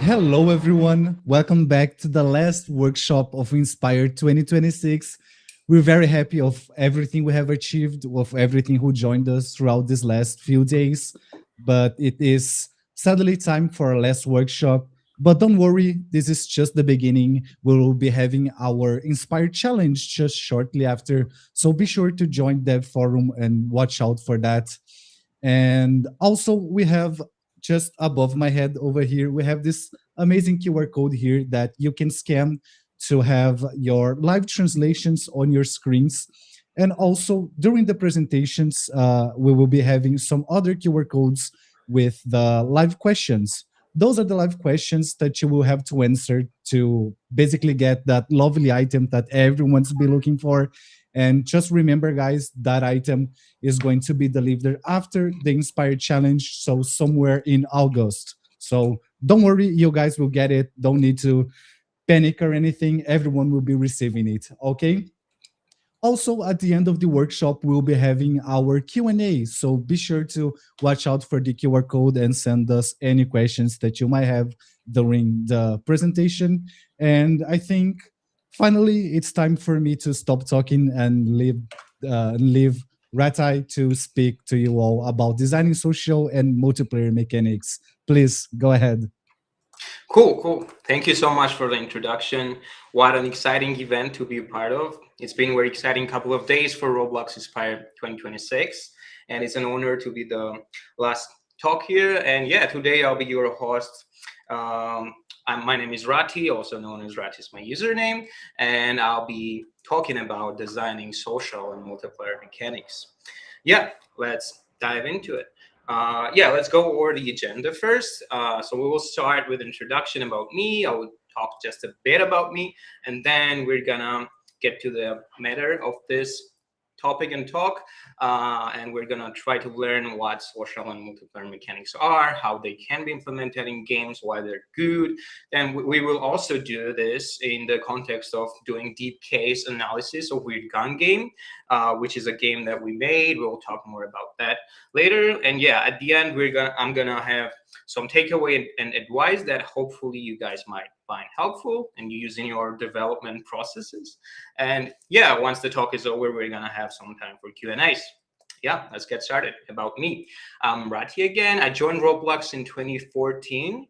Hello, everyone. Welcome back to the last workshop of Inspire 2026. We're very happy of everything we have achieved, of everything who joined us throughout these last few days. But it is suddenly time for our last workshop. But don't worry, this is just the beginning. We will be having our Inspire Challenge just shortly after. So be sure to join that forum and watch out for that. And also, we have just above my head over here, we have this amazing QR code here that you can scan to have your live translations on your screens. And also, during the presentations, we will be having some other QR codes with the live questions. Those are the live questions that you will have to answer to basically get that lovely item that everyone's be looking for. And just remember, guys, that item is going to be delivered after the Inspire Challenge, so somewhere in August. So don't worry, you guys will get it. Don't need to panic or anything. Everyone will be receiving it. Okay. Also, at the end of the workshop, we'll be having our Q&A. So be sure to watch out for the QR code and send us any questions that you might have during the presentation. And I think finally, it's time for me to stop talking and leave Ratai to speak to you all about designing social and multiplayer mechanics. Please go ahead. Cool. Thank you so much for the introduction. What an exciting event to be a part of. It's been a very exciting couple of days for Roblox Inspire 2026, and it's an honor to be the last talk here. And yeah, today I'll be your host. My name is Rati, also known as RatIsMyUsername, and I'll be talking about designing social and multiplayer mechanics. Yeah, let's dive into it. Let's go over the agenda first. So we will start with an introduction about me. I will talk just a bit about me, and then we're gonna get to the matter of this topic and talk. And we're gonna try to learn what social and multiplayer mechanics are, how they can be implemented in games, why they're good. And we will also do this in the context of doing deep case analysis of Weird Gun Game, which is a game that we made. We'll talk more about that later. And yeah, at the end, I'm gonna have some takeaway and advice that hopefully you guys might find helpful and use in your development processes. And yeah, once the talk is over, we're gonna have some time for Q&As. Yeah, let's get started. About me, I'm Rati again. I joined Roblox in 2014.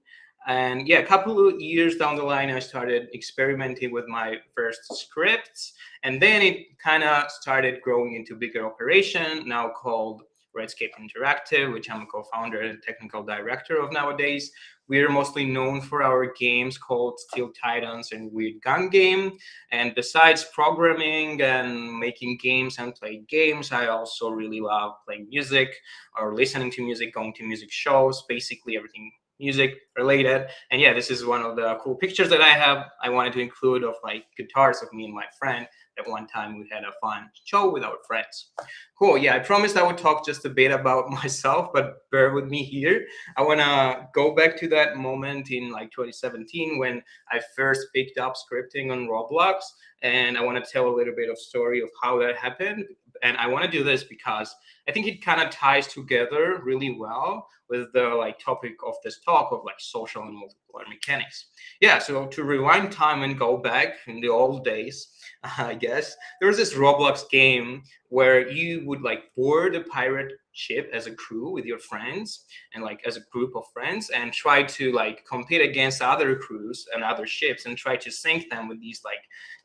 And yeah, a couple of years down the line, I started experimenting with my first scripts. And then it kind of started growing into bigger operation, now called Redscape Interactive, which I'm a co-founder and technical director of nowadays. We're mostly known for our games called Steel Titans and Weird Gun Game. And besides programming and making games and playing games, I also really love playing music or listening to music, going to music shows, basically everything music related. And yeah, this is one of the cool pictures that I have. I wanted to include of like guitars of me and my friend. At one time we had a fun show with our friends. Cool. Yeah, I promised I would talk just a bit about myself, but bear with me here. I want to go back to that moment in like 2017 when I first picked up scripting on Roblox, and I want to tell a little bit of story of how that happened. And I want to do this because I think it kind of ties together really well with the like topic of this talk of like social and multiplayer mechanics. Yeah, so to rewind time and go back in the old days, I guess there was this Roblox game where you would like board a pirate ship as a crew with your friends and like as a group of friends and try to like compete against other crews and other ships and try to sink them with these like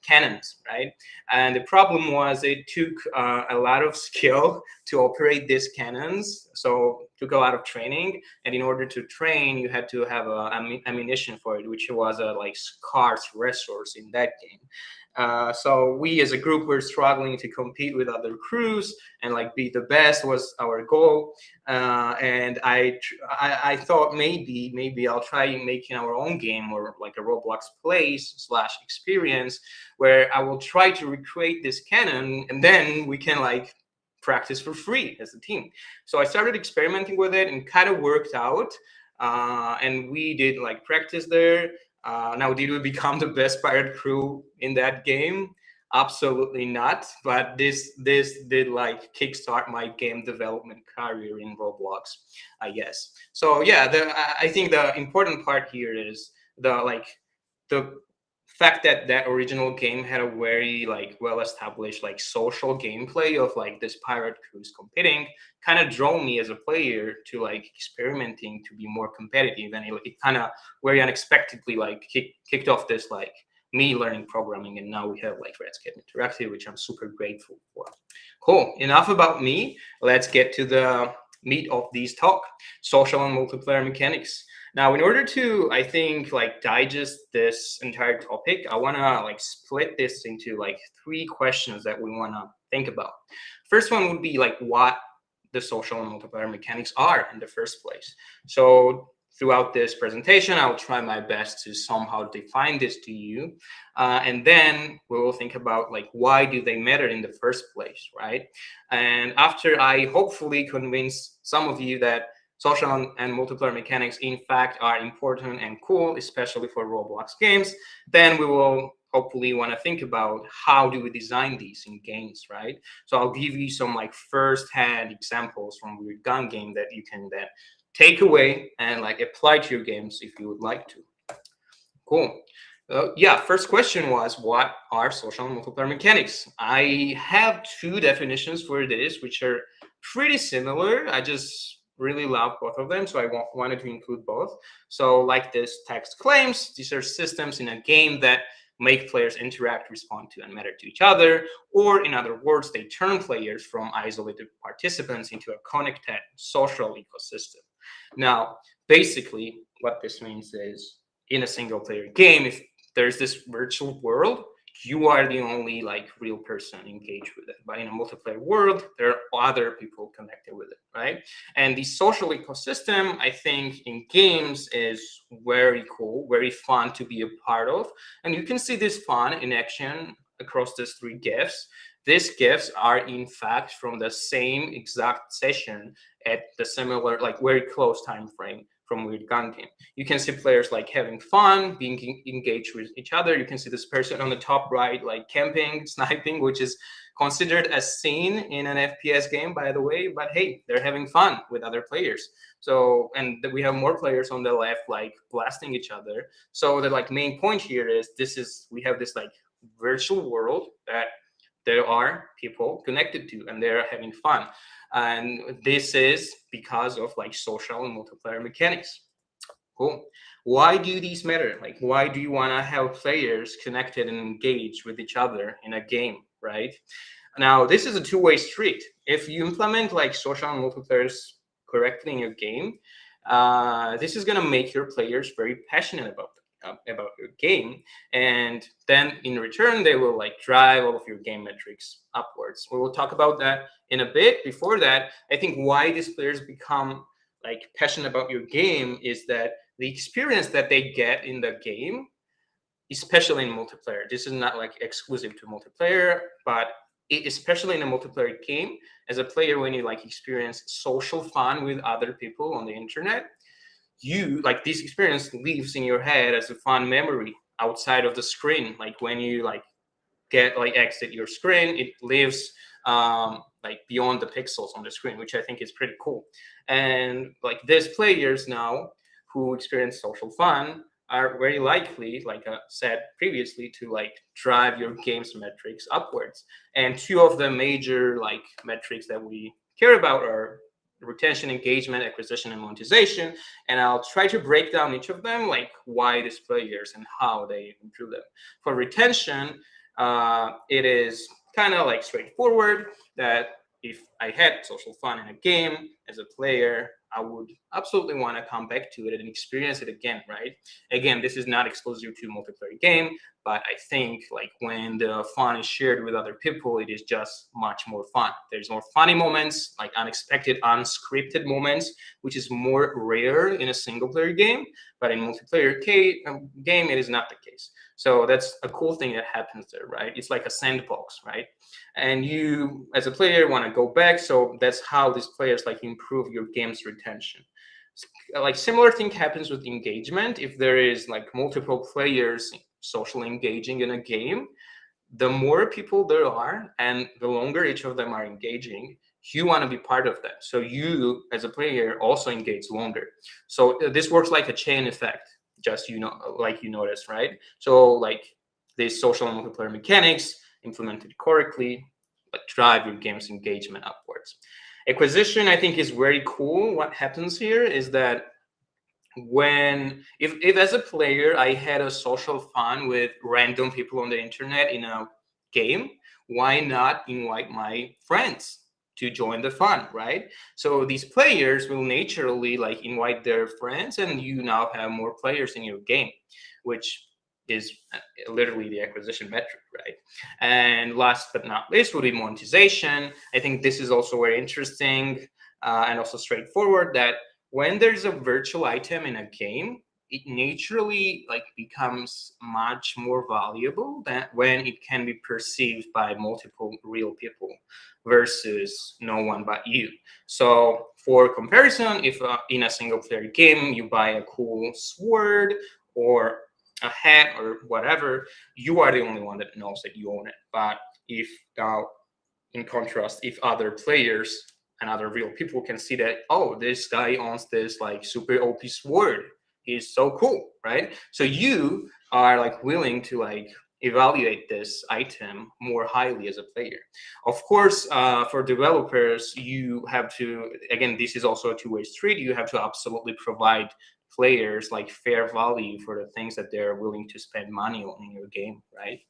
cannons, right? And the problem was it took a lot of skill to operate these cannons, so took a lot of training. And in order to train, you had to have ammunition for it, which was a like scarce resource in that game. So we as a group were struggling to compete with other crews and like be the best was our goal. And I thought maybe I'll try making our own game or like a Roblox place slash experience where I will try to recreate this canon and then we can like practice for free as a team. So I started experimenting with it and kind of worked out. And we did like practice there. Now, did we become the best pirate crew in that game? Absolutely not. But this did like kickstart my game development career in Roblox, I guess. So yeah, I think the important part here is the fact that that original game had a very like well established like social gameplay of like this pirate crews competing kind of drove me as a player to like experimenting to be more competitive, and it kind of very unexpectedly like kicked off this like me learning programming, and now we have like Redscape Interactive, which I'm super grateful for. Cool, enough about me. Let's get to the meat of these talk: social and multiplayer mechanics. Now, in order to, I think, like digest this entire topic, I want to like split this into like 3 questions that we want to think about. First one would be like what the social and multiplayer mechanics are in the first place. So throughout this presentation, I'll try my best to somehow define this to you. And then we will think about like, why do they matter in the first place, right? And after I hopefully convince some of you that social and multiplayer mechanics, in fact, are important and cool, especially for Roblox games, then we will hopefully want to think about how do we design these in games, right? So I'll give you some like first-hand examples from Weird Gun game that you can then take away and like apply to your games if you would like to. Cool. Yeah, first question was, what are social and multiplayer mechanics? I have 2 definitions for this, which are pretty similar. I just really love both of them, so I wanted to include both. So like this text claims, these are systems in a game that make players interact, respond to, and matter to each other, or in other words, they turn players from isolated participants into a connected social ecosystem. Now, basically, what this means is in a single player game, if there's this virtual world, you are the only like real person engaged with it. But in a multiplayer world, there are other people connected with it, right? And the social ecosystem, I think, in games is very cool, very fun to be a part of. And you can see this fun in action across these 3 GIFs. These GIFs are in fact from the same exact session at the similar, like very close time frame from Weird Gun game. You can see players like having fun, being engaged with each other. You can see this person on the top right, like camping, sniping, which is considered a scene in an FPS game, by the way. But hey, they're having fun with other players. So, and we have more players on the left, like blasting each other. So the like main point here is we have this like virtual world that there are people connected to, and they're having fun. And this is because of like social and multiplayer mechanics. Cool. Why do these matter? Like, why do you want to have players connected and engaged with each other in a game, right? Now, this is a 2-way street. If you implement like social and multiplayer correctly in your game, this is going to make your players very passionate about your game, and then in return they will like drive all of your game metrics upwards. We will talk about that in a bit. Before that, I think why these players become like passionate about your game is that the experience that they get in the game, especially in multiplayer, this is not like exclusive to multiplayer, but especially in a multiplayer game, as a player, when you like experience social fun with other people on the internet, you like this experience lives in your head as a fun memory outside of the screen. Like when you like exit your screen, it lives like beyond the pixels on the screen, which I think is pretty cool. And like these players now who experience social fun are very likely, like I said previously, to like drive your game's metrics upwards. And 2 of the major like metrics that we care about are retention, engagement, acquisition, and monetization. And I'll try to break down each of them, like why these players and how they improve them. For retention, it is kind of like straightforward that if I had social fun in a game as a player, I would absolutely want to come back to it and experience it again, right? Again, this is not exclusive to multiplayer game, but I think like when the fun is shared with other people, it is just much more fun. There's more funny moments, like unexpected, unscripted moments, which is more rare in a single player game, but in multiplayer game, it is not the case. So that's a cool thing that happens there, right? It's like a sandbox, right? And you, as a player, want to go back. So that's how these players like improve your game's retention. Like similar thing happens with engagement. If there is like multiple players socially engaging in a game, the more people there are and the longer each of them are engaging, you want to be part of that. So you, as a player, also engage longer. So this works like a chain effect. just like you noticed, right? So like these social multiplayer mechanics implemented correctly, like drive your game's engagement upwards. Acquisition, I think, is very cool. What happens here is that when if as a player I had a social fun with random people on the internet in a game, why not invite my friends to join the fun, right? So these players will naturally like invite their friends, and you now have more players in your game, which is literally the acquisition metric, right? And last but not least would be monetization. I think this is also very interesting and also straightforward, that when there's a virtual item in a game, it naturally like becomes much more valuable than when it can be perceived by multiple real people versus no one but you. So for comparison, if in a single player game you buy a cool sword or a hat or whatever, you are the only one that knows that you own it. But if now, in contrast, if other players and other real people can see that, oh, this guy owns this like super OP sword, he's so cool, right? So you are like willing to like evaluate this item more highly as a player. Of course, for developers, you have to, again, this is also a two-way street. You have to absolutely provide players like fair value for the things that they're willing to spend money on in your game, right?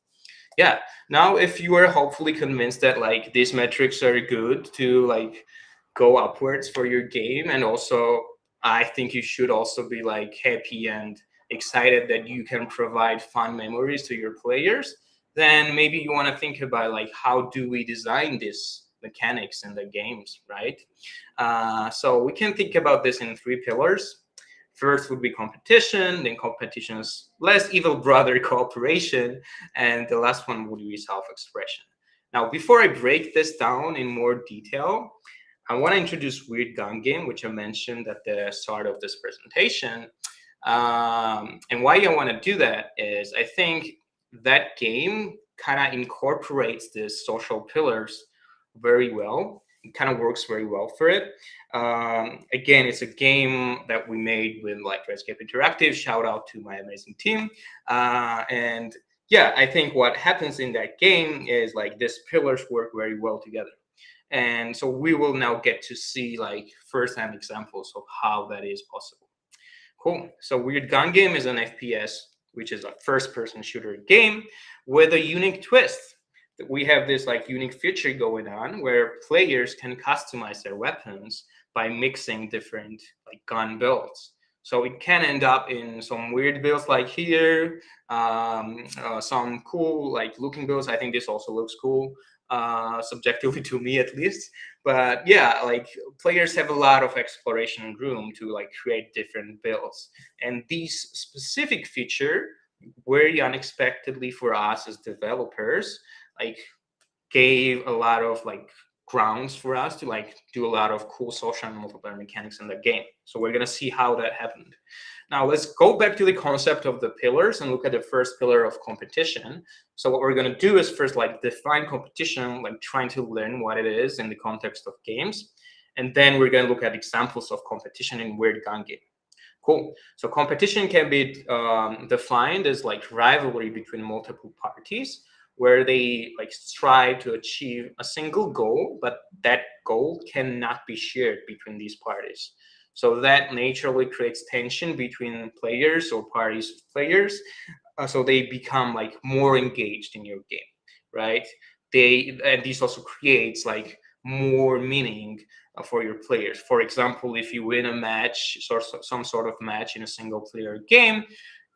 Yeah. Now if you are hopefully convinced that like these metrics are good to like go upwards for your game, and also I think you should also be like happy and excited that you can provide fun memories to your players, then maybe you want to think about like how do we design this mechanics in the games, right? So we can think about this in three pillars. First would be competition, then competition's less evil brother, cooperation, and the last one would be self-expression. Now, before I break this down in more detail, I want to introduce Weird Gun Game, which I mentioned at the start of this presentation. And why I want to do that is I think that game kind of incorporates these social pillars very well. It kind of works very well for it. Again, it's a game that we made with like Redscape Interactive. Shout out to my amazing team. And yeah, I think what happens in that game is like these pillars work very well together. And so we will now get to see like first-hand examples of how that is possible. Cool. So Weird Gun Game is an FPS, which is a first-person shooter game with a unique twist. We have this like unique feature going on where players can customize their weapons by mixing different like gun builds. So it can end up in some weird builds like here, some cool like looking builds. I think this also looks cool, subjectively to me at least. But yeah, like players have a lot of exploration room to like create different builds. And these specific feature, very unexpectedly for us as developers, like gave a lot of like grounds for us to like do a lot of cool social and multiplayer mechanics in the game. So we're gonna see how that happened. Now let's go back to the concept of the pillars and look at the first pillar of competition. So what we're gonna do is first like define competition, like trying to learn what it is in the context of games. And then we're gonna look at examples of competition in Weird Gun Game. Cool. So competition can be defined as like rivalry between multiple parties, where they like strive to achieve a single goal, but that goal cannot be shared between these parties. So that naturally creates tension between players or parties of players. So they become like more engaged in your game, right? And this also creates like more meaning for your players. For example, if you win a match, some sort of match in a single player game,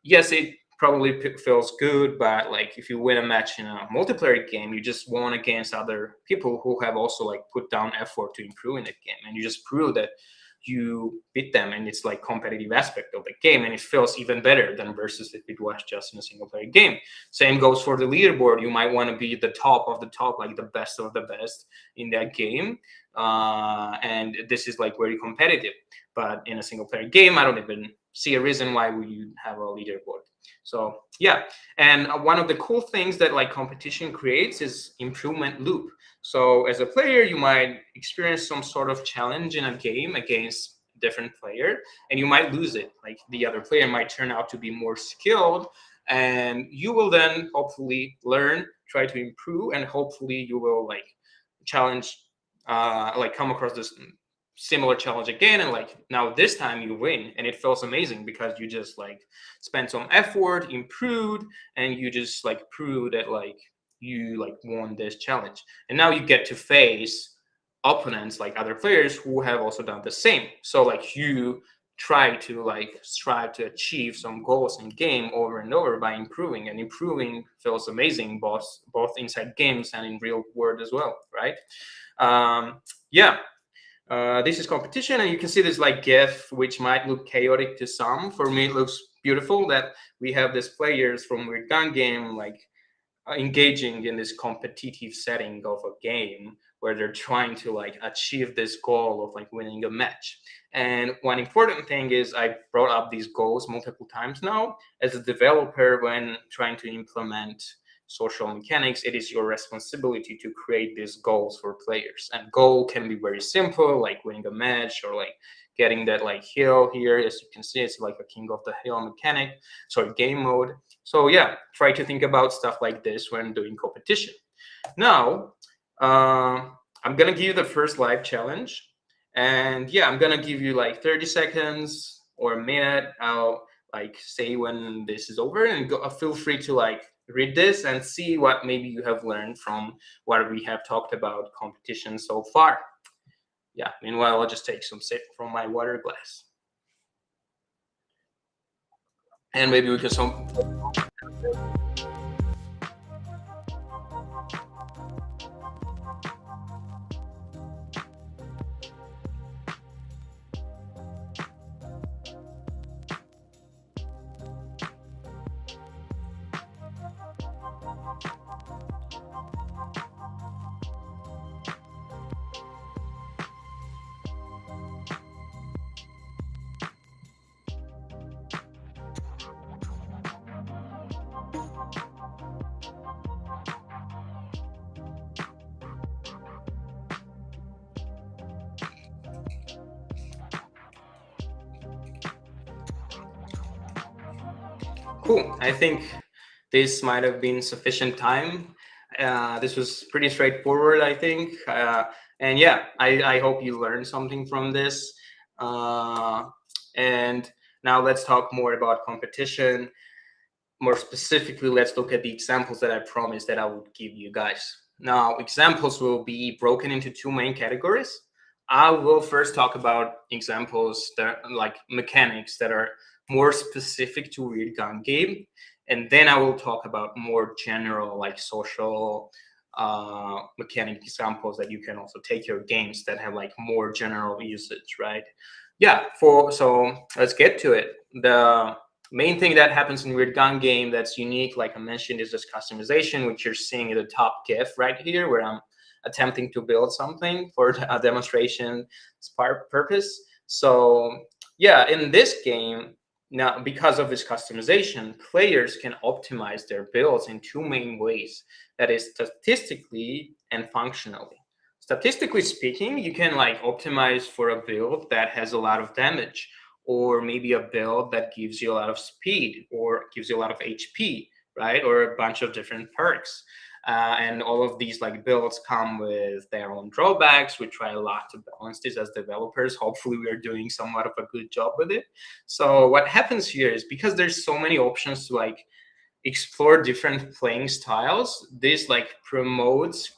yes, it probably feels good, but like if you win a match in a multiplayer game, you just won against other people who have also like put down effort to improve in the game, and you just prove that you beat them, and it's like competitive aspect of the game, and it feels even better than versus if it was just in a single player game. Same goes for the leaderboard. You might want to be the top of the top, like the best of the best in that game, and this is like very competitive. But in a single player game, I don't even see a reason why we have a leaderboard. So yeah, and one of the cool things that like competition creates is improvement loop. So as a player, you might experience some sort of challenge in a game against different player, and you might lose it. Like the other player might turn out to be more skilled, and you will then hopefully learn, try to improve, and hopefully you will like challenge, like come across this similar challenge again, and like now this time you win, and it feels amazing because you just like spent some effort, improved, and you just like prove that like you like won this challenge. And now you get to face opponents, like other players who have also done the same. So like you try to like strive to achieve some goals in game over and over by improving, and improving feels amazing, both inside games and in real world as well, right? Yeah. This is competition, and you can see this like GIF, which might look chaotic to some. For me, it looks beautiful that we have these players from Weird Gun Game like engaging in this competitive setting of a game where they're trying to like achieve this goal of like winning a match. And one important thing is I brought up these goals multiple times now. As a developer, when trying to implement social mechanics, it is your responsibility to create these goals for players. And goal can be very simple, like winning a match or like getting that like hill here. As you can see, it's like a king of the hill mechanic, so game mode. So yeah, try to think about stuff like this when doing competition. Now, I'm gonna give you the first live challenge, and yeah, I'm gonna give you like 30 seconds or a minute. I'll like say when this is over, and feel free to like read this and see what maybe you have learned from what we have talked about competition so far. Yeah, meanwhile, I'll just take some sip from my water glass. And maybe we can some. Cool. I think this might have been sufficient time. This was pretty straightforward, I think. And yeah, I hope you learned something from this. And now let's talk more about competition. More specifically, let's look at the examples that I promised that I would give you guys. Now, examples will be broken into two main categories. I will first talk about examples that are like mechanics that are more specific to Weird Gun Game, and then I will talk about more general like social mechanic examples that you can also take your games that have like more general usage, right? Yeah, so let's get to it. The main thing that happens in Weird Gun Game that's unique, like I mentioned, is this customization, which you're seeing in the top GIF right here, where I'm attempting to build something for a demonstration purpose. So yeah, in this game, now because of this customization, players can optimize their builds in two main ways. That is statistically and functionally. Statistically speaking, you can like optimize for a build that has a lot of damage, or maybe a build that gives you a lot of speed or gives you a lot of HP, right? Or a bunch of different perks. And all of these like builds come with their own drawbacks. We try a lot to balance this as developers. Hopefully we are doing somewhat of a good job with it. So what happens here is, because there's so many options to like explore different playing styles, this like promotes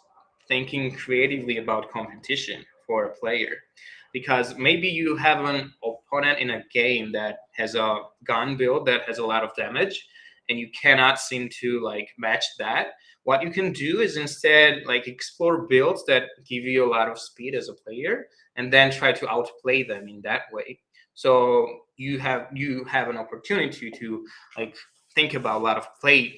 thinking creatively about competition for a player. Because maybe you have an opponent in a game that has a gun build that has a lot of damage, and you cannot seem to like match that. What you can do is instead like explore builds that give you a lot of speed as a player, and then try to outplay them in that way. So you have an opportunity to like think about a lot of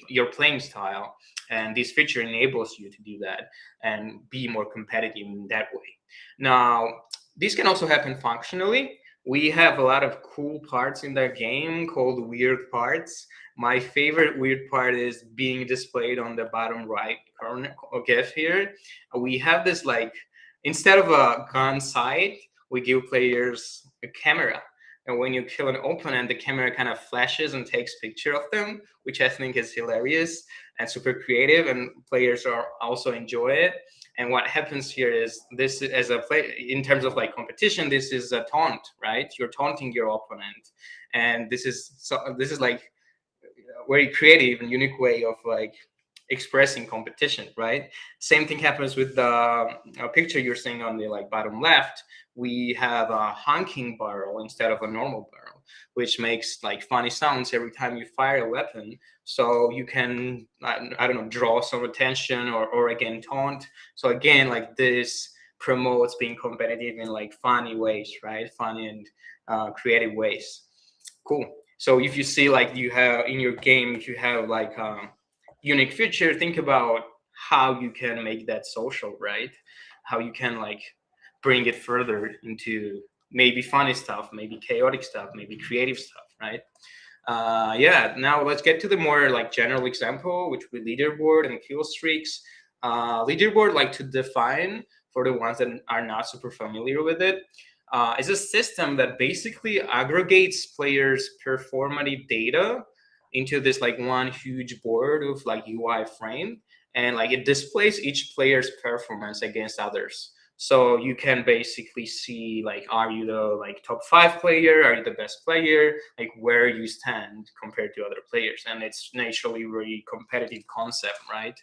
your playing style, and this feature enables you to do that and be more competitive in that way. Now, this can also happen functionally. We have a lot of cool parts in the game called weird parts. My favorite weird part is being displayed on the bottom right corner GIF here. We have this like, instead of a gun sight, we give players a camera. And when you kill an opponent, the camera kind of flashes and takes picture of them, which I think is hilarious and super creative, and players are also enjoy it. And what happens here is this, as a play in terms of like competition, this is a taunt, right? You're taunting your opponent, and this is like a very creative and unique way of like expressing competition, right? Same thing happens with the picture you're seeing on the like bottom left. We have a honking barrel instead of a normal barrel, which makes like funny sounds every time you fire a weapon. So you can, I don't know, draw some attention, or again taunt. So again, like this promotes being competitive in like funny ways, right? Funny and creative ways. Cool. So if you see like you have in your game, if you have like unique feature, think about how you can make that social, right? How you can like bring it further into maybe funny stuff, maybe chaotic stuff, maybe creative stuff, right? Yeah, now let's get to the more like general example, which would be leaderboard and kill streaks. Leaderboard, like to define for the ones that are not super familiar with it, is a system that basically aggregates players' performative data into this like one huge board of like UI frame, and like it displays each player's performance against others. So you can basically see like, are you the like top 5 player? Are you the best player? Like where you stand compared to other players. And it's naturally really competitive concept, right?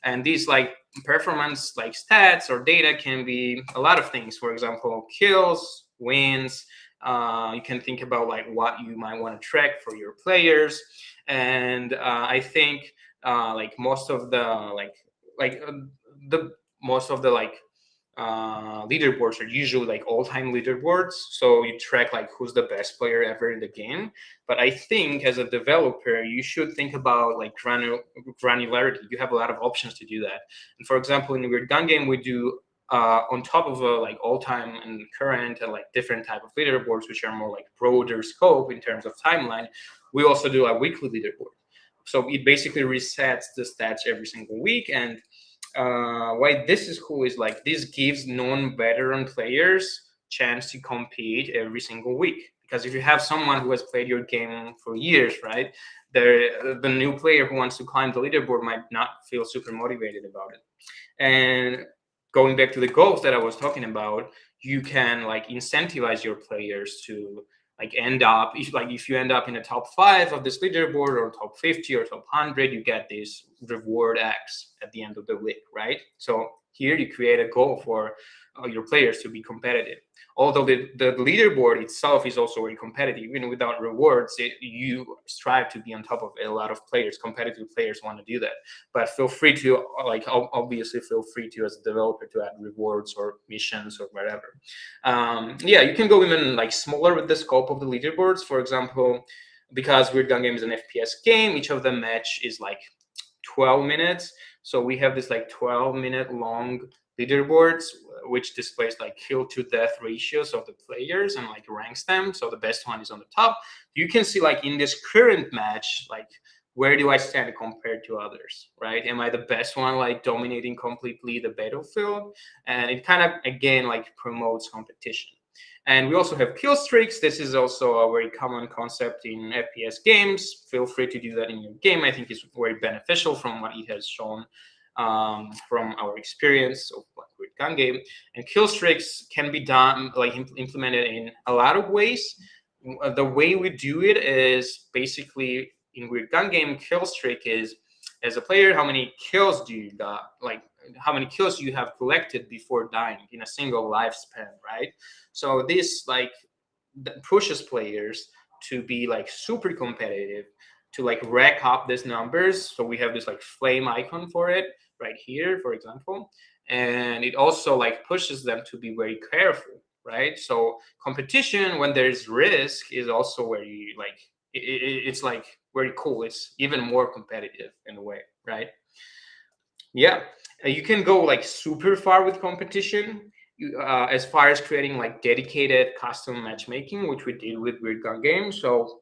And these like performance like stats or data can be a lot of things. For example, kills, wins. You can think about like what you might want to track for your players. And I think like most of the the most of the like leaderboards are usually like all-time leaderboards, so you track like who's the best player ever in the game. But I think as a developer you should think about like granularity. You have a lot of options to do that. And for example, in a weird gun game we do on top of like all-time and current and like different type of leaderboards, which are more like broader scope in terms of timeline, we also do a weekly leaderboard. So it basically resets the stats every single week. And why this is cool is like this gives non-veteran players chance to compete every single week. Because if you have someone who has played your game for years, right, the new player who wants to climb the leaderboard might not feel super motivated about it. And going back to the goals that I was talking about, you can like incentivize your players to like end up, if you end up in the top 5 of this leaderboard, or top 50 or top 100, you get this reward X at the end of the week, right? So here you create a goal for your players to be competitive. Although the leaderboard itself is also very competitive, even without rewards, you strive to be on top of it. A lot of players, competitive players, want to do that. But feel free to, like, obviously feel free to, as a developer, to add rewards or missions or whatever. Yeah, you can go even like smaller with the scope of the leaderboards. For example, because Weird Gun Game is an FPS game, each of the match is like 12 minutes. So we have this like 12-minute long leaderboards, which displays like kill to death ratios of the players and like ranks them. So the best one is on the top. You can see like in this current match, like where do I stand compared to others, right? Am I the best one, like dominating completely the battlefield? And it kind of, again, like promotes competition. And we also have kill streaks. This is also a very common concept in FPS games. Feel free to do that in your game. I think it's very beneficial from what it has shown from our experience of like Weird Gun Game. And kill streaks can be done, like implemented in a lot of ways. The way we do it is basically in Weird Gun Game, kill streak is, as a player, how many kills do you got? Like how many kills you have collected before dying in a single lifespan, right? So this like pushes players to be like super competitive, to like rack up these numbers. So we have this like flame icon for it right here, for example. And it also like pushes them to be very careful, right? So competition, when there's risk, is also where you like, it's like very cool. It's even more competitive in a way, right? Yeah, you can go like super far with competition, as far as creating like dedicated custom matchmaking, which we did with Weird Gun Game. So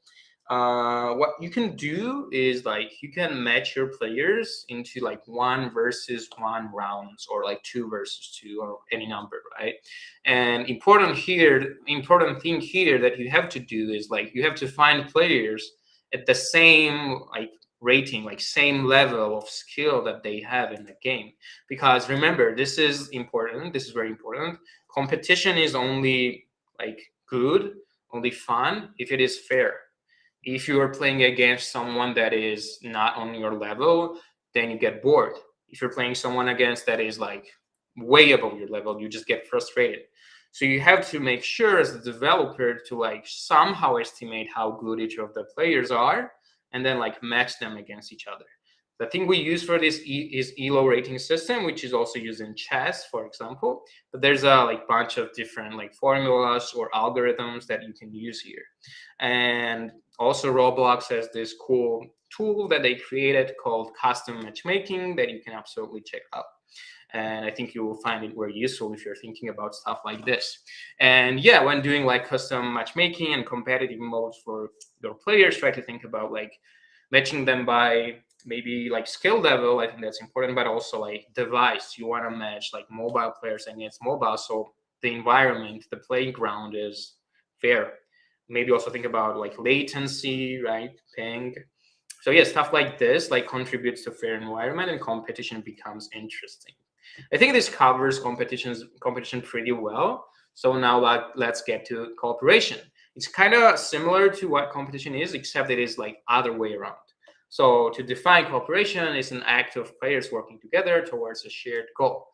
what you can do is like you can match your players into like 1 versus 1 rounds, or like 2 versus 2, or any number, right? And important thing here that you have to do is like you have to find players at the same like rating, like same level of skill that they have in the game. Because remember, this is important, this is very important. Competition is only like good, only fun if it is fair. If you are playing against someone that is not on your level, then you get bored. If you're playing someone against that is like way above your level, you just get frustrated. So you have to make sure as a developer to like somehow estimate how good each of the players are, and then like match them against each other. The thing we use for this is ELO rating system, which is also used in chess, for example. But there's a like bunch of different like formulas or algorithms that you can use here. And also Roblox has this cool tool that they created called custom matchmaking that you can absolutely check out. And I think you will find it very useful if you're thinking about stuff like this. And yeah, when doing like custom matchmaking and competitive modes for your players, try to think about like matching them by maybe like skill level. I think that's important, but also like device. You want to match like mobile players against mobile, so the environment, the playground is fair. Maybe also think about like latency, right? Ping. So yeah, stuff like this like contributes to fair environment, and competition becomes interesting. I think this covers competition pretty well. So now let's get to cooperation. It's kind of similar to what competition is, except it is like other way around. So to define cooperation is an act of players working together towards a shared goal.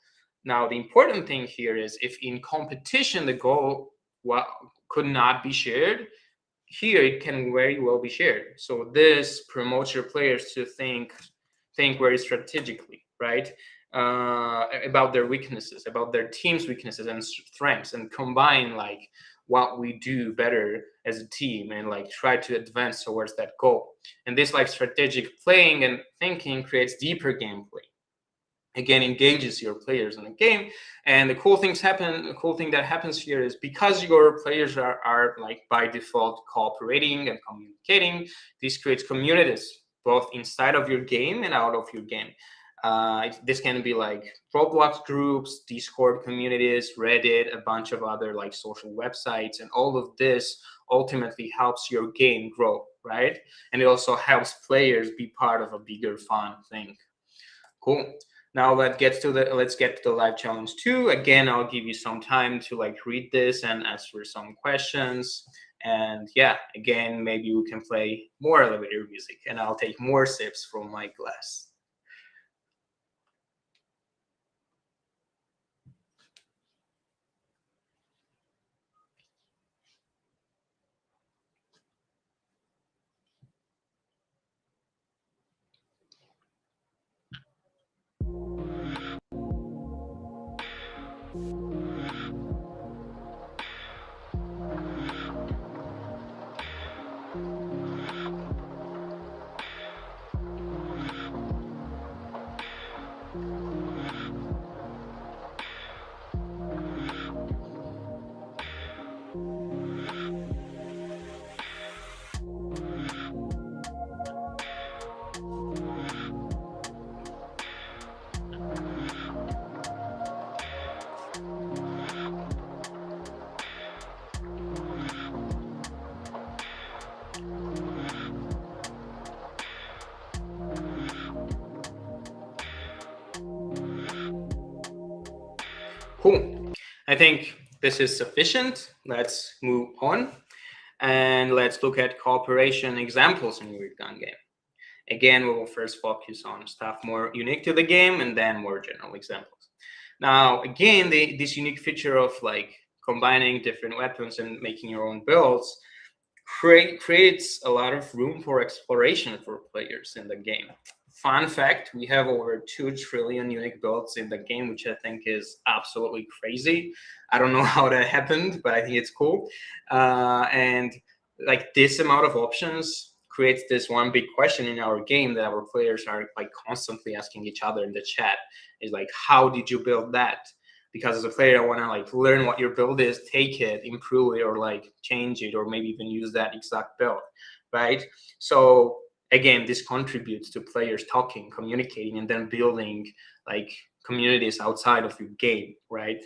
Now, the important thing here is if in competition the goal could not be shared, here it can very well be shared. So this promotes your players to think very strategically, right? About their weaknesses, about their team's weaknesses and strengths, and combine like what we do better as a team, and like try to advance towards that goal. And this like strategic playing and thinking creates deeper gameplay. Again, engages your players in the game. And the cool thing that happens here is because your players are like by default cooperating and communicating, this creates communities both inside of your game and out of your game. This can be like Roblox groups, Discord communities, Reddit, a bunch of other like social websites, and all of this ultimately helps your game grow, right? And it also helps players be part of a bigger fun thing. Cool. Now let's get to the live challenge 2. Again, I'll give you some time to like read this and answer some questions. And yeah, again, maybe we can play more elevator music, and I'll take more sips from my glass. Cool. I think this is sufficient. Let's move on. And let's look at cooperation examples in your gun game. Again, we will first focus on stuff more unique to the game, and then more general examples. Now, again, this unique feature of like combining different weapons and making your own builds creates a lot of room for exploration for players in the game. Fun fact, we have over 2 trillion unique builds in the game, which I think is absolutely crazy. I don't know how that happened, but I think it's cool. And like this amount of options creates this one big question in our game that our players are like constantly asking each other in the chat, is like, how did you build that? Because as a player, I want to like learn what your build is, take it, improve it, or like change it, or maybe even use that exact build. right? So again, this contributes to players talking, communicating, and then building like communities outside of your game, right?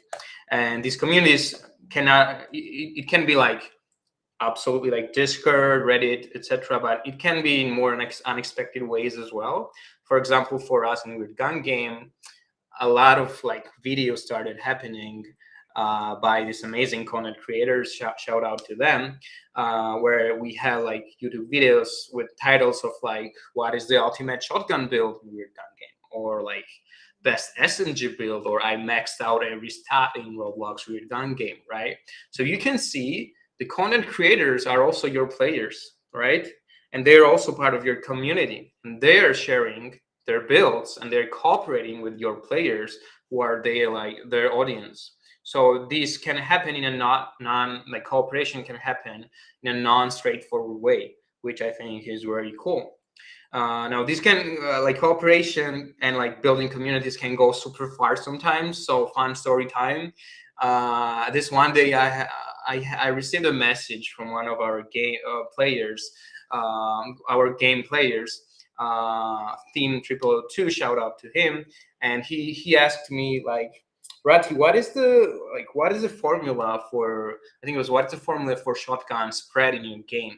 And these communities cannot, it can be like absolutely like Discord, Reddit, etc., but it can be in more unexpected ways as well. For example, for us in Weird Gun Game, a lot of like videos started happening by these amazing content creators. Shout out to them, where we had like YouTube videos with titles of like, what is the ultimate shotgun build in Weird Gun Game, or like best SMG build, or I maxed out every stat in Roblox Weird Gun Game, right? So you can see the content creators are also your players, right? And they're also part of your community, and they're sharing their builds, and they're cooperating with your players who are their audience. So this can happen in a non cooperation can happen in a non-straightforward way, which I think is very cool. Now this can like cooperation and like building communities can go super far sometimes. So fun story time. This one day I received a message from one of our game players, our game players, Theme 002, shout out to him. And he asked me like, Rati, what is the formula for, I think it was, what's the formula for shotgun spread in your game?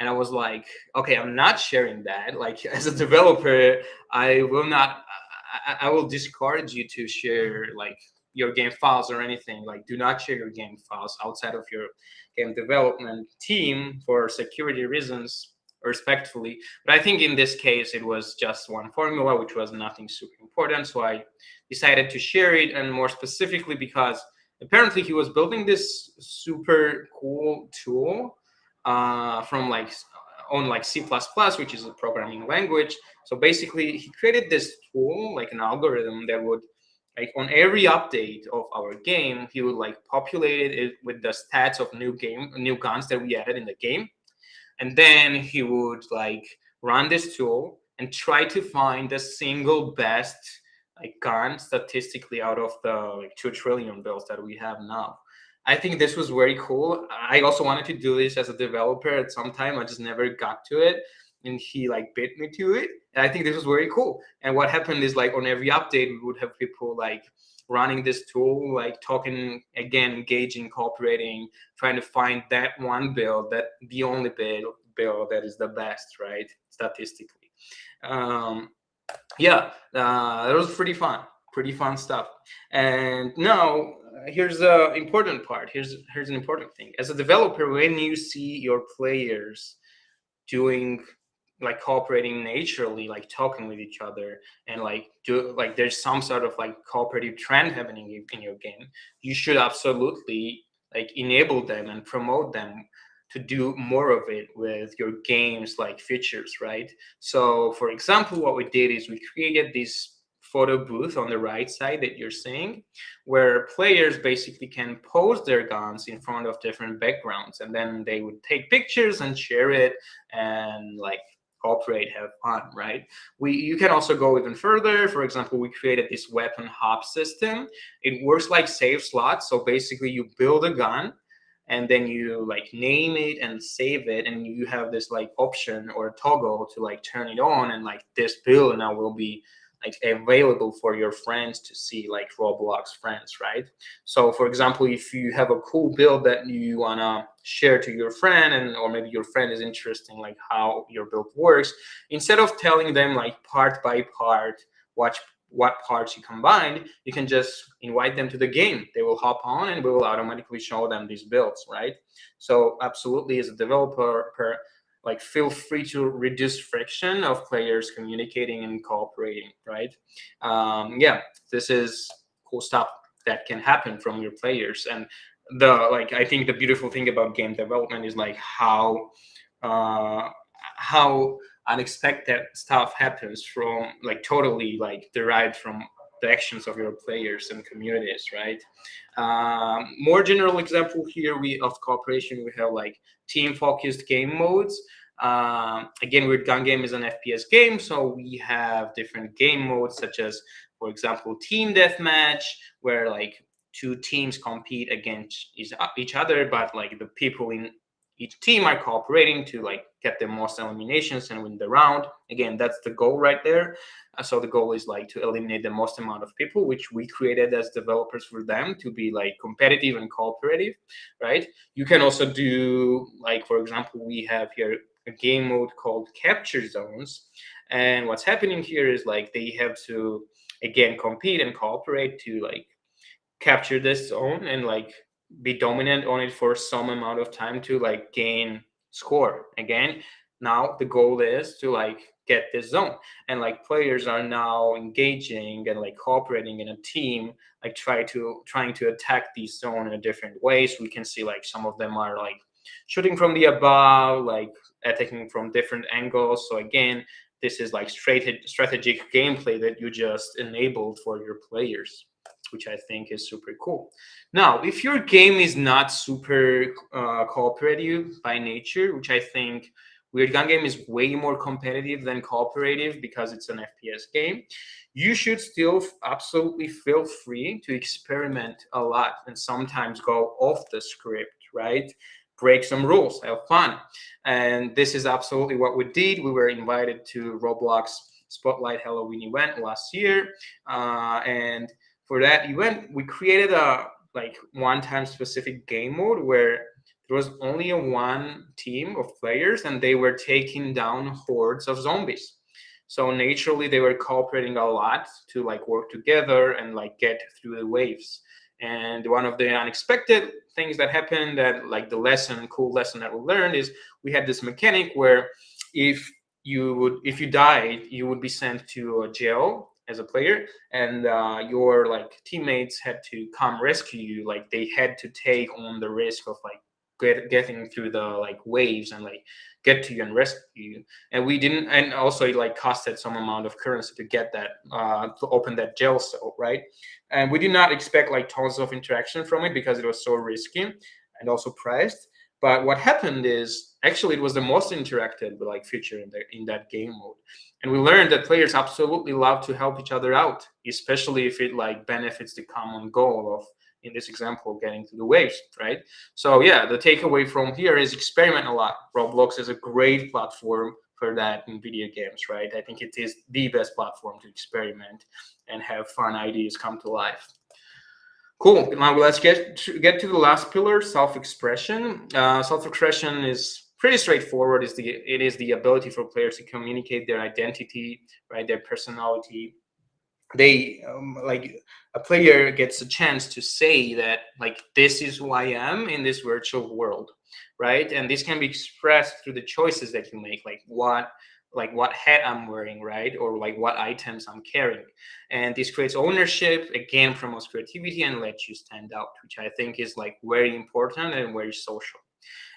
And I was like, okay, I'm not sharing that. Like as a developer, I will not, I will discourage you to share like your game files or anything. Like do not share your game files outside of your game development team for security reasons, respectfully. But I think in this case, it was just one formula, which was nothing super important. So I decided to share it, and more specifically because apparently he was building this super cool tool from like on like C++, which is a programming language. So basically he created this tool, like an algorithm that would like on every update of our game, he would like populate it with the stats of new guns that we added in the game. And then he would like run this tool and try to find the single best like gun statistically out of the like 2 trillion bills that we have now. I think this was very cool. I also wanted to do this as a developer at some time. I just never got to it. And he like bit me to it. And I think this was very cool. And what happened is like on every update, we would have people like running this tool, like talking again, engaging, cooperating, trying to find that one build, that the only build that is the best, right? Statistically. Yeah, that was pretty fun stuff. And now here's the important part. Here's an important thing. As a developer, when you see your players doing like cooperating naturally, like talking with each other, and like do like there's some sort of like cooperative trend happening in your game, you should absolutely like enable them and promote them to do more of it with your games like features, right? So for example, what we did is we created this photo booth on the right side that you're seeing, where players basically can pose their guns in front of different backgrounds, and then they would take pictures and share it and like cooperate, have fun, right? You can also go even further. For example, we created this weapon hub system. It works like save slots. So basically you build a gun and then you like name it and save it, and you have this like option or toggle to like turn it on, and like this build now will be like available for your friends to see, like Roblox friends, right? So for example, if you have a cool build that you wanna share to your friend, and or maybe your friend is interested in like how your build works, instead of telling them like part by part what parts you combined, you can just invite them to the game. They will hop on and we will automatically show them these builds, right? So absolutely, as a developer, like feel free to reduce friction of players communicating and cooperating, right? Yeah, this is cool stuff that can happen from your players. And I think the beautiful thing about game development is like how unexpected stuff happens from like totally like derived from the actions of your players and communities, right? More general example here of cooperation, we have like team focused game modes. Again, Weird Gun Game is an FPS game, so we have different game modes, such as, for example, team deathmatch, where like two teams compete against each other, but like the people each team are cooperating to like get the most eliminations and win the round. Again, that's the goal right there. So the goal is like to eliminate the most amount of people, which we created as developers for them to be like competitive and cooperative, right? You can also do like, for example, we have here a game mode called capture zones. And what's happening here is like they have to again compete and cooperate to like capture this zone and like be dominant on it for some amount of time to like gain score. Again, now the goal is to like get this zone, and like players are now engaging and like cooperating in a team, like trying to attack these zone in a different way. So we can see like some of them are like shooting from the above, like attacking from different angles. So again, this is like strategic gameplay that you just enabled for your players, which I think is super cool. Now, if your game is not super cooperative by nature, which I think Weird Gun Game is way more competitive than cooperative because it's an FPS game, you should still absolutely feel free to experiment a lot and sometimes go off the script, right? Break some rules, have fun. And this is absolutely what we did. We were invited to Roblox Spotlight Halloween event last year. And for that event, we created a like one-time specific game mode where there was only a one team of players and they were taking down hordes of zombies. So naturally, they were cooperating a lot to like work together and like get through the waves. And one of the unexpected things that happened, that like the cool lesson that we learned, is we had this mechanic where if you died, you would be sent to a jail as a player, and your like teammates had to come rescue you. Like they had to take on the risk of like getting through the like waves and like get to you and rescue you. And we didn't, and also it like costed some amount of currency to get that to open that jail cell, right? And we did not expect like tons of interaction from it because it was so risky and also priced. But what happened is actually it was the most interactive like feature in that game mode. And we learned that players absolutely love to help each other out, especially if it like benefits the common goal of, in this example, getting to the waves, right? So yeah, the takeaway from here is experiment a lot. Roblox is a great platform for that in video games, right? I think it is the best platform to experiment and have fun ideas come to life. Cool. Now let's get to the last pillar, self-expression. Self-expression is pretty straightforward. It is the ability for players to communicate their identity, right, their personality. They like a player gets a chance to say that like this is who I am in this virtual world, right? And this can be expressed through the choices that you make, like what hat I'm wearing, right? Or like what items I'm carrying. And this creates ownership, again, promotes creativity and lets you stand out, which I think is like very important and very social.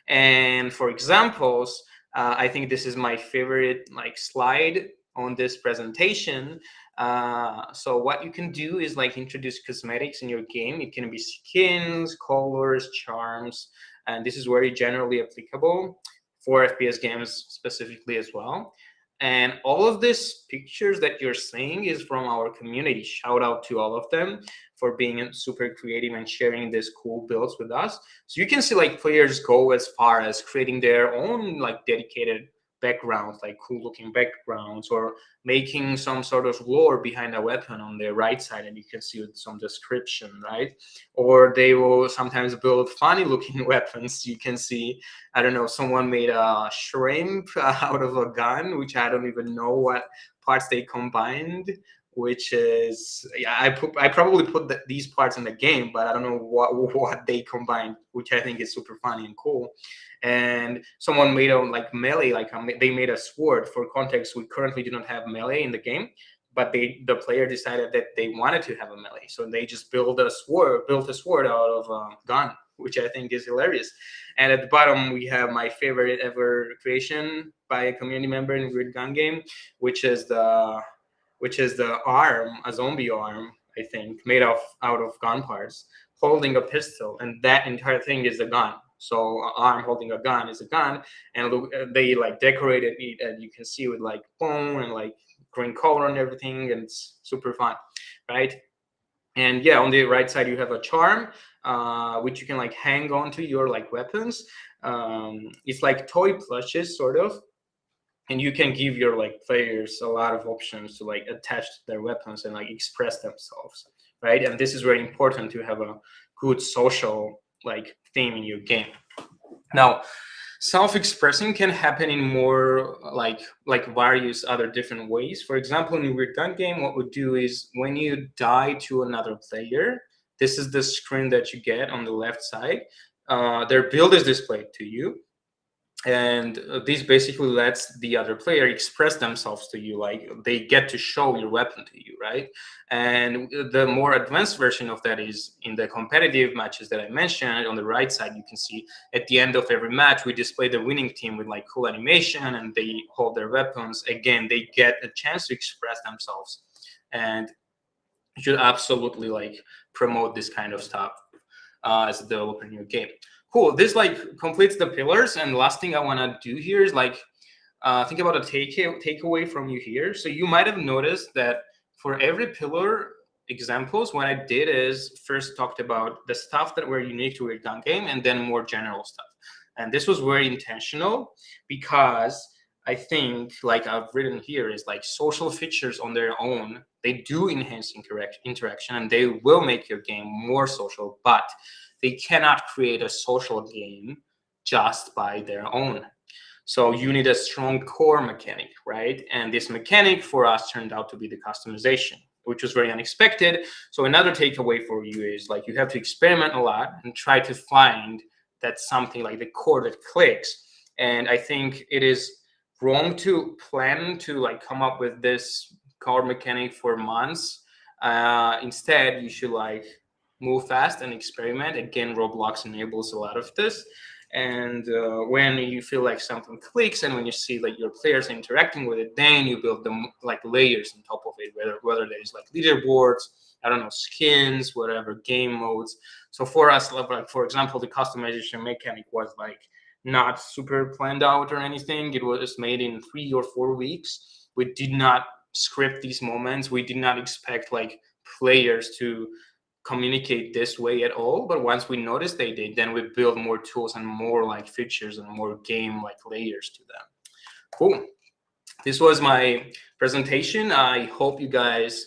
And for examples, I think this is my favorite like slide on this presentation. So what you can do is like introduce cosmetics in your game. It can be skins, colors, charms, and this is very generally applicable for FPS games specifically as well. And all of these pictures that you're seeing is from our community. Shout out to all of them for being super creative and sharing these cool builds with us. So you can see like players go as far as creating their own like dedicated backgrounds, like cool looking backgrounds, or making some sort of lore behind a weapon on the right side, and you can see some description, right? Or they will sometimes build funny looking weapons. You can see, I don't know, someone made a shrimp out of a gun, which I don't even know what parts they combined, which is, yeah, I probably put these parts in the game, but I don't know what they combined, which I think is super funny and cool. And someone made a like melee, they made a sword. For context, we currently do not have melee in the game, but the player decided that they wanted to have a melee, so they just built a sword out of a gun, which I think is hilarious. And at the bottom, we have my favorite ever creation by a community member in Weird Gun Game, which is the arm, a zombie arm, I think, made out of gun parts, holding a pistol, and that entire thing is a gun. So an arm holding a gun is a gun, and look, they like decorated it, and you can see with like bone and like green color and everything, and it's super fun, right? And yeah, on the right side you have a charm, which you can like hang on to your like weapons. It's like toy plushes, sort of, and you can give your like players a lot of options to like attach their weapons and like express themselves, right? And this is very important to have a good social like theme in your game. Now, self-expressing can happen in more like various other different ways. For example, in a weird gun game, what we do is when you die to another player, this is the screen that you get on the left side. Their build is displayed to you, and this basically lets the other player express themselves to you, like they get to show your weapon to you, right? And the more advanced version of that is in the competitive matches that I mentioned. On the right side, you can see at the end of every match we display the winning team with like cool animation, and they hold their weapons. Again, they get a chance to express themselves, and you should absolutely like promote this kind of stuff as a developer in your game. Cool. This like completes the pillars, and the last thing I want to do here is like think about a takeaway from you here. So you might have noticed that for every pillar examples, what I did is first talked about the stuff that were unique to a gun game, and then more general stuff. And this was very intentional because I think, like I've written here, is like social features on their own, they do enhance interaction, and they will make your game more social, but they cannot create a social game just by their own. So you need a strong core mechanic, right? And this mechanic for us turned out to be the customization, which was very unexpected. So another takeaway for you is like you have to experiment a lot and try to find that something like the core that clicks. And I think it is wrong to plan to like come up with this core mechanic for months. Instead, you should like move fast and experiment. Again, Roblox enables a lot of this. And when you feel like something clicks, and when you see like your players interacting with it, then you build them like layers on top of it, whether there's like leaderboards, I don't know, skins, whatever, game modes. So for us, like for example, the customization mechanic was like not super planned out or anything. It was made in 3 or 4 weeks. We did not script these moments. We did not expect like players to communicate this way at all, but once we noticed they did, then we build more tools and more like features and more game like layers to them. Cool. This was my presentation. I hope you guys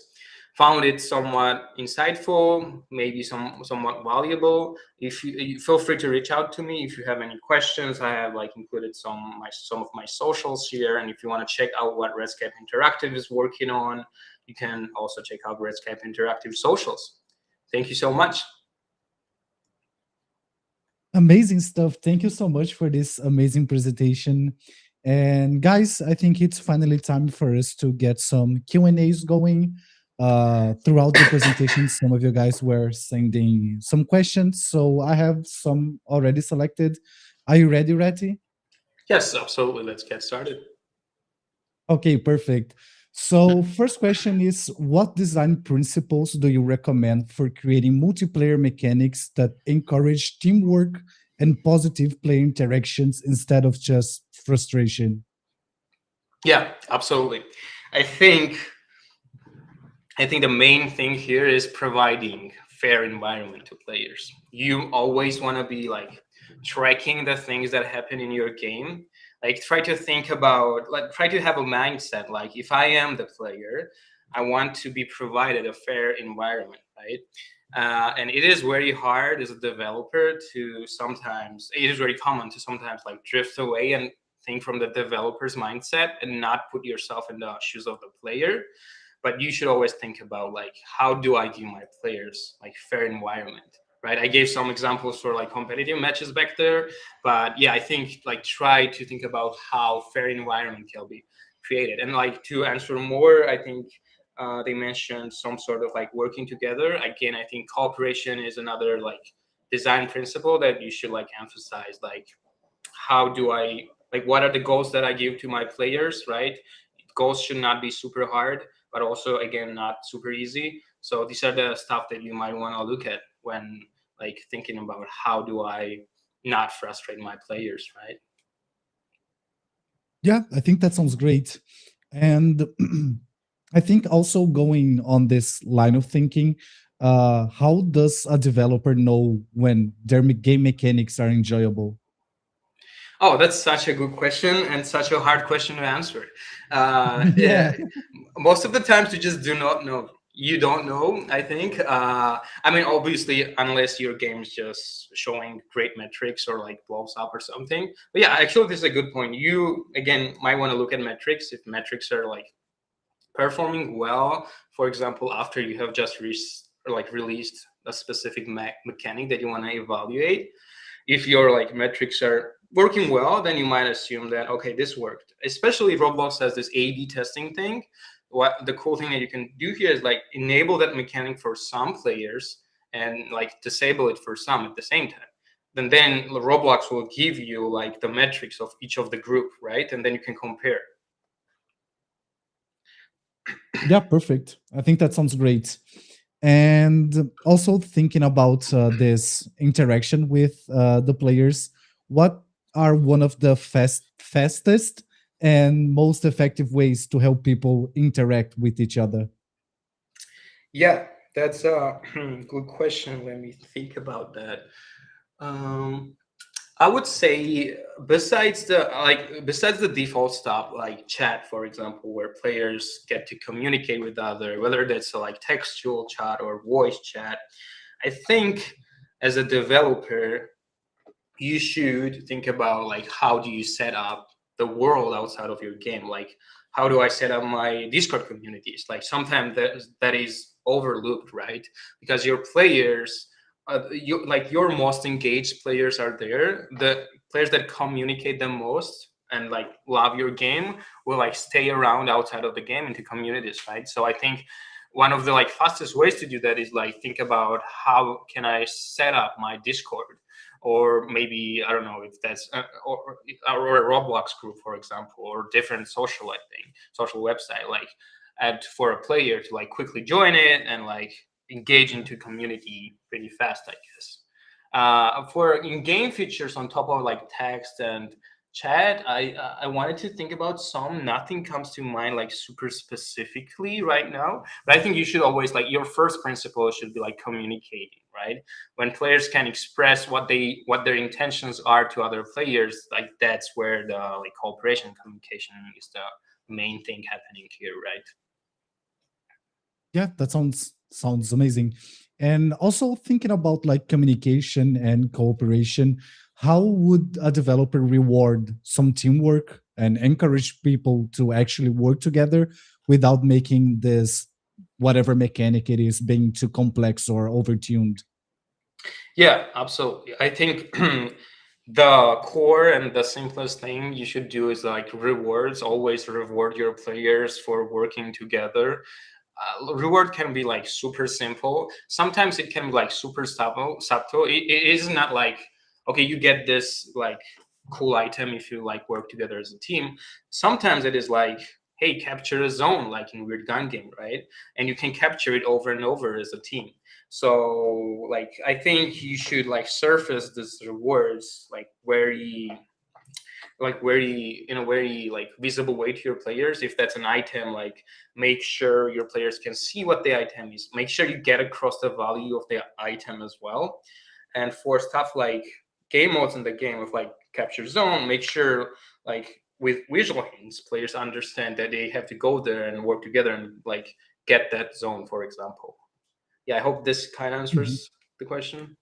found it somewhat insightful, maybe somewhat valuable. If you feel free to reach out to me if you have any questions. I have like included some of my socials here, and if you want to check out what Redscape Interactive is working on, you can also check out Redscape Interactive socials. Thank you so much. Amazing stuff. Thank you so much for this amazing presentation. And guys, I think it's finally time for us to get some Q&As going. Throughout the presentation, some of you guys were sending some questions, so I have some already selected. Are you ready, Rati? Yes, absolutely. Let's get started. Okay, perfect. So first question is, what design principles do you recommend for creating multiplayer mechanics that encourage teamwork and positive player interactions instead of just frustration? Yeah, absolutely. I think the main thing here is providing fair environment to players. You always want to be like tracking the things that happen in your game. Like try to think about, like try to have a mindset like, if I am the player, I want to be provided a fair environment, right? And it is very hard as a developer to sometimes, it is very common to sometimes like drift away and think from the developer's mindset and not put yourself in the shoes of the player. But you should always think about like, how do I give my players like fair environment? Right. I gave some examples for like competitive matches back there, but yeah, I think like try to think about how fair environment can be created. And like to answer more, I think they mentioned some sort of like working together. Again, I think cooperation is another like design principle that you should like emphasize. Like, how do I like, what are the goals that I give to my players? Right. Goals should not be super hard, but also again not super easy. So these are the stuff that you might want to look at when like thinking about how do I not frustrate my players, right? Yeah, I think that sounds great. And I think also going on this line of thinking, how does a developer know when their game mechanics are enjoyable? Oh, that's such a good question and such a hard question to answer. Yeah. Most of the times you just do not know. You don't know, I think. I mean, obviously, unless your game's just showing great metrics or like blows up or something. But yeah, actually, this is a good point. You, again, might want to look at metrics. If metrics are like performing well, for example, after you have just released a specific mechanic that you want to evaluate, if your like metrics are working well, then you might assume that okay, this worked. Especially if Roblox has this A/B testing thing. What the cool thing that you can do here is like enable that mechanic for some players and like disable it for some at the same time. Then Roblox will give you like the metrics of each of the group, right? And then you can compare. Yeah, perfect. I think that sounds great. And also thinking about this interaction with the players, what are one of the fastest and most effective ways to help people interact with each other? Yeah, that's a good question. Let me think about that. Um, I would say besides the default stuff like chat, for example, where players get to communicate with other, whether that's like textual chat or voice chat, I think as a developer, you should think about like how do you set up the world outside of your game? Like how do I set up my Discord communities? Like sometimes that is overlooked, right? Because your players your most engaged players are there. The players that communicate the most and like love your game will like stay around outside of the game into communities, right? So I think one of the like fastest ways to do that is like think about how can I set up my Discord, or maybe I don't know if that's or a Roblox group, for example, or different social social website, like and for a player to like quickly join it and like engage into community pretty fast, I guess. For in-game features on top of like text and chat, I wanted to think about some. Nothing comes to mind like super specifically right now, but I think you should always like your first principle should be like communicating, right? When players can express what their intentions are to other players, like that's where the like cooperation communication is the main thing happening here, right? Yeah, that sounds amazing. And also thinking about like communication and cooperation, how would a developer reward some teamwork and encourage people to actually work together without making this whatever mechanic it is being too complex or overtuned? Yeah, absolutely. I think the core and the simplest thing you should do is like rewards. Always reward your players for working together. Reward can be like super simple. Sometimes it can be like super subtle. It is not like okay, you get this like cool item if you like work together as a team. Sometimes it is like hey, capture a zone like in Weird Gun Game, right? And you can capture it over and over as a team. So like I think you should like surface these rewards like very in a very like visible way to your players. If that's an item, like make sure your players can see what the item is, make sure you get across the value of the item as well. And for stuff like game modes in the game of like capture zone, make sure like with visual hints players understand that they have to go there and work together and like get that zone, for example. Yeah, I hope this kind of Mhm. answers the question.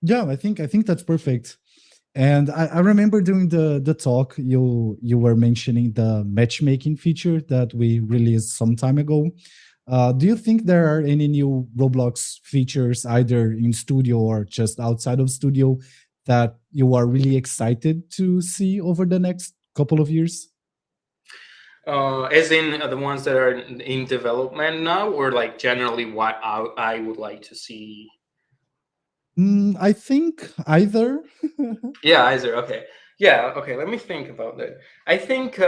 Yeah, I think that's perfect. And I remember during the talk you were mentioning the matchmaking feature that we released some time ago. Do you think there are any new Roblox features either in studio or just outside of studio that you are really excited to see over the next couple of years? As in the ones that are in development now, or like generally what I would like to see. I think either. Yeah, either. Okay. Yeah. Okay. Let me think about that. I think.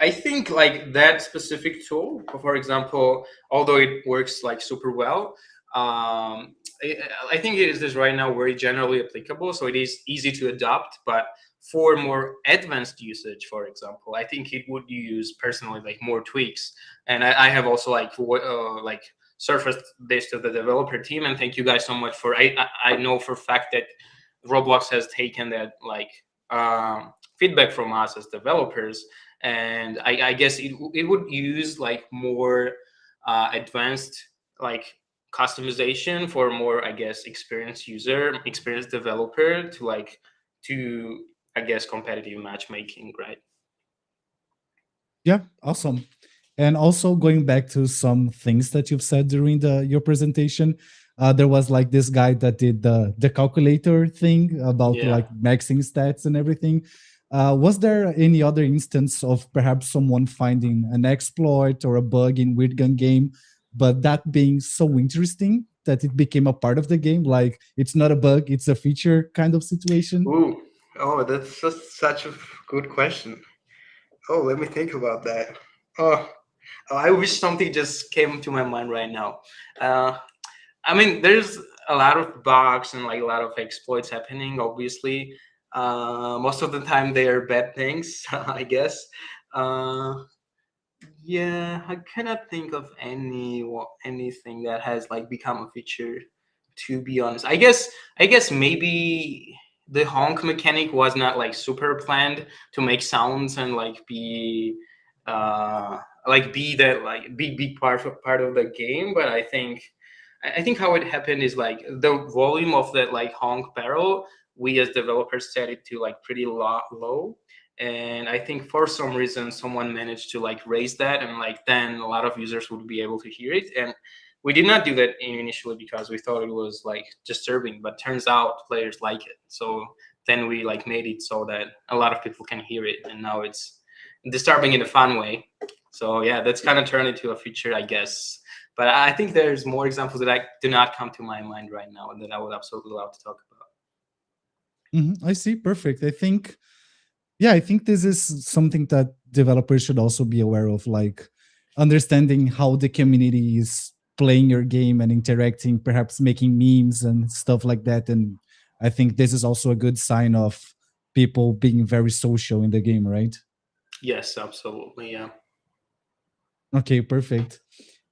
I think like that specific tool, for example, although it works like super well, I, I think it is right now very generally applicable, so it is easy to adopt. But for more advanced usage, for example, I think it would use personally like more tweaks. And I have also like surfaced this to the developer team, and thank you guys so much for. I know for a fact that Roblox has taken that like feedback from us as developers, and I guess it would use like more advanced like customization for more, I guess, experienced developer to like to I guess competitive matchmaking, right? Yeah, awesome. And also going back to some things that you've said during the your presentation, there was like this guy that did the calculator thing about Yeah. like maxing stats and everything. Was there any other instance of perhaps someone finding an exploit or a bug in Weird Gun game, but that being so interesting that it became a part of the game? Like it's not a bug, it's a feature kind of situation. Ooh. Oh, that's just such a good question. Oh, let me think about that. Oh, I wish something just came to my mind right now. Uh, I mean, there's a lot of bugs and like a lot of exploits happening. Obviously, most of the time they are bad things, I guess. Uh, yeah, I cannot think of anything that has like become a feature. To be honest, I guess maybe the honk mechanic was not like super planned to make sounds and uh be that like big part of the game. But I think how it happened is like the volume of that like honk barrel, we as developers set it to like pretty low, and I think for some reason someone managed to like raise that, and like then a lot of users would be able to hear it. And we did not do that initially because we thought it was like disturbing, but turns out players like it. So then we like made it so that a lot of people can hear it, and now it's disturbing in a fun way. So yeah, that's kind of turned into a feature, I guess. But I think there's more examples that I do not come to my mind right now and that I would absolutely love to talk about. I see. Perfect. I think, yeah, I think this is something that developers should also be aware of, like understanding how the community is playing your game and interacting, perhaps making memes and stuff like that. And I think this is also a good sign of people being very social in the game, right? Yes, absolutely. Yeah. Okay, perfect.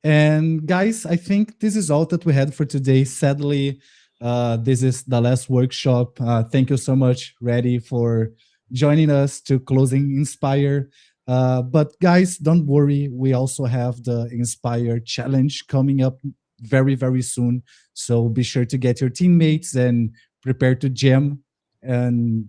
And guys, I think this is all that we had for today. Sadly, this is the last workshop. Thank you so much, Reddy, for joining us to closing Inspire. But guys, don't worry. We also have the Inspire challenge coming up very, very soon. So be sure to get your teammates and prepare to jam and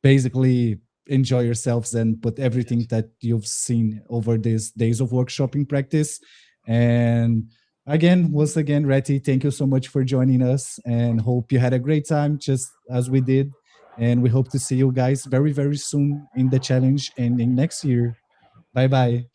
basically enjoy yourselves and put everything Yes. that you've seen over these days of workshopping practice. And again, once again, Reti, thank you so much for joining us and hope you had a great time just as we did. And we hope to see you guys very, very soon in the challenge and in next year. Bye bye.